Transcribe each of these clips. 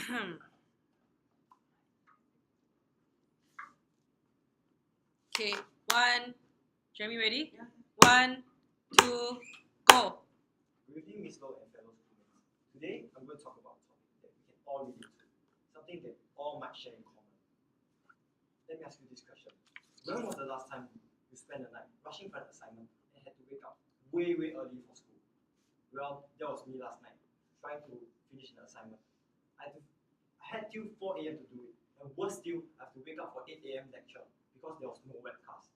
Okay, one. Jeremy, ready? Yeah. 1, 2, go. Good evening, Miss Low and fellow students. Today, I'm going to talk about a topic that we can all relate to, something that all might share in common. Let me ask you this question. When was the last time you spent the night rushing for an assignment and had to wake up way early for school? Well, that was me last night, trying to finish an assignment. I had till 4 a.m. to do it, and worse still, I have to wake up for 8 a.m. lecture because there was no webcast.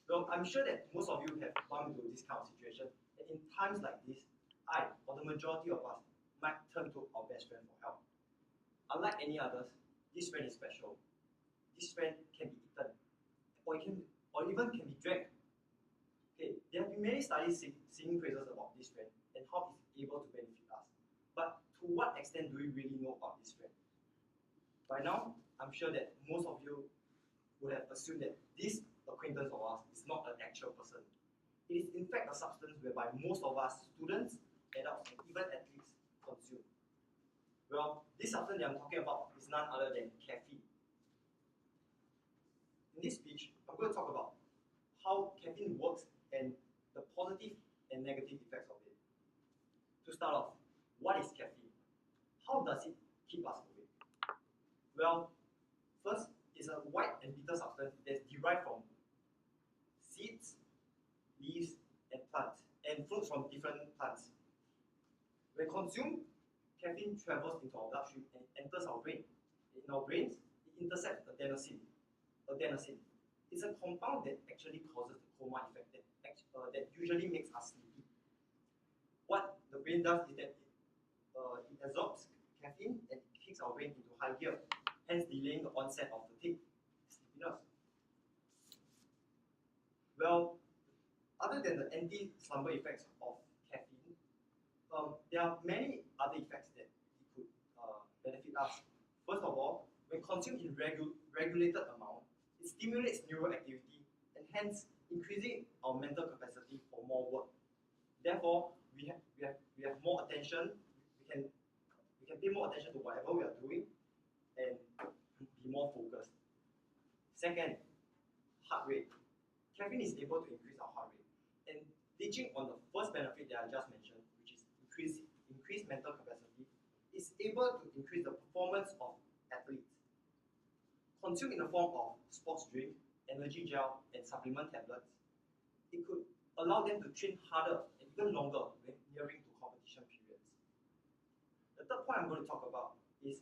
Well, I'm sure that most of you have gone into this kind of situation, and in times like this, I, or the majority of us, might turn to our best friend for help. Unlike any others, this friend is special. This friend can be eaten, or even can be drank. Okay, there have been many studies singing praises about this friend and how it's able to benefit us. But to what extent do we really know about this friend? By now, I'm sure that most of you would have assumed that this acquaintance of ours is not an actual person. It is in fact a substance whereby most of us, students, adults, and even athletes, consume. Well, this substance that I'm talking about is none other than caffeine. In this speech, I'm going to talk about how caffeine works and the positive and negative effects of it. To start off, what is caffeine? How does it keep us awake? Well, first, it's a white and bitter substance that's derived from seeds, leaves, and plants, and fruits from different plants. When consumed, caffeine travels into our bloodstream and enters our brain. In our brains, it intercepts adenosine. Adenosine. It's a compound that actually causes the coma effect that usually makes us sleepy. What the brain does is that it absorbs caffeine and it kicks our brain into high gear, hence delaying the onset of fatigue, sleepiness. Well, other than the anti-slumber effects of caffeine, there are many other effects that it could benefit us. First of all, when consumed in regulated amount, it stimulates neural activity and hence increasing our mental capacity for more work. Therefore, we have more attention. We can pay more attention to whatever we are doing and be more focused. Second, heart rate. Caffeine is able to increase our heart rate. And teaching on the first benefit that I just mentioned, which is increased mental capacity, is able to increase the performance of athletes. Consumed in the form of sports drink, energy gel, and supplement tablets, it could allow them to train harder and even longer when nearing to competition periods. The third point I'm going to talk about is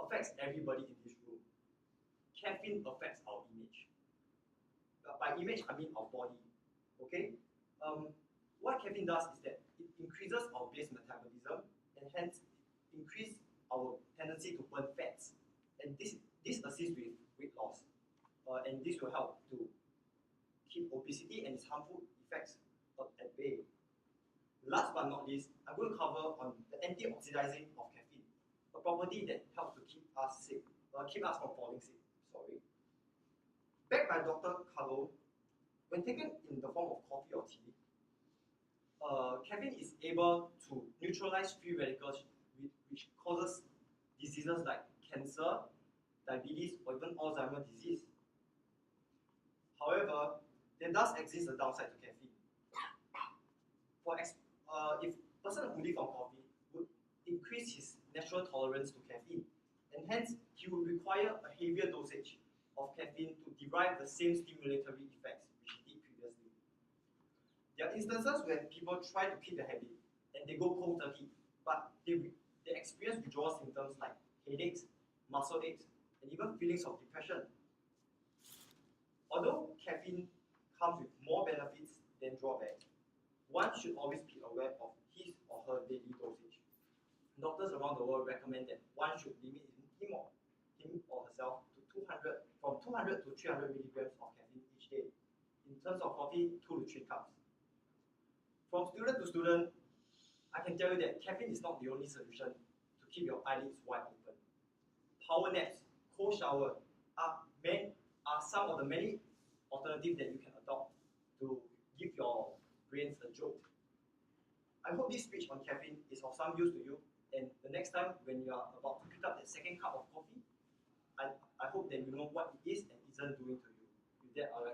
affects everybody in this room. Caffeine affects our image. By image, I mean our body. Okay? What caffeine does is that it increases our base metabolism and hence increase our tendency to burn fats. And this assists with weight loss. And this will help to keep obesity and its harmful effects at bay. Last but not least, I'm going to cover on the anti-oxidizing of caffeine, a property that helps to keep us from falling sick. Sorry. Backed by Dr. Carlo, when taken in the form of coffee or tea, caffeine is able to neutralize free radicals, which causes diseases like cancer, diabetes, or even Alzheimer's disease. However, there does exist a downside to caffeine. If a person who lives on coffee would increase his natural tolerance to caffeine, and hence he would require a heavier dosage of caffeine to derive the same stimulatory effects which he did previously. There are instances where people try to keep the habit and they go cold turkey, but they experience withdrawal symptoms like headaches, muscle aches, and even feelings of depression. Although caffeine comes with more benefits than drawbacks, one should always be aware of his or her daily dosage. Doctors around the world recommend that one should limit him or herself to 200 to 300 milligrams of caffeine each day. In terms of coffee, 2 to 3 cups. From student to student, I can tell you that caffeine is not the only solution to keep your eyelids wide open. Power naps, cold shower are some of the many alternatives that you can adopt to give your brains a jolt. I hope this speech on caffeine is of some use to you, and the next time time when you are about to pick up that second cup of coffee, I hope that you know what it is and isn't doing to you. With that, I'd like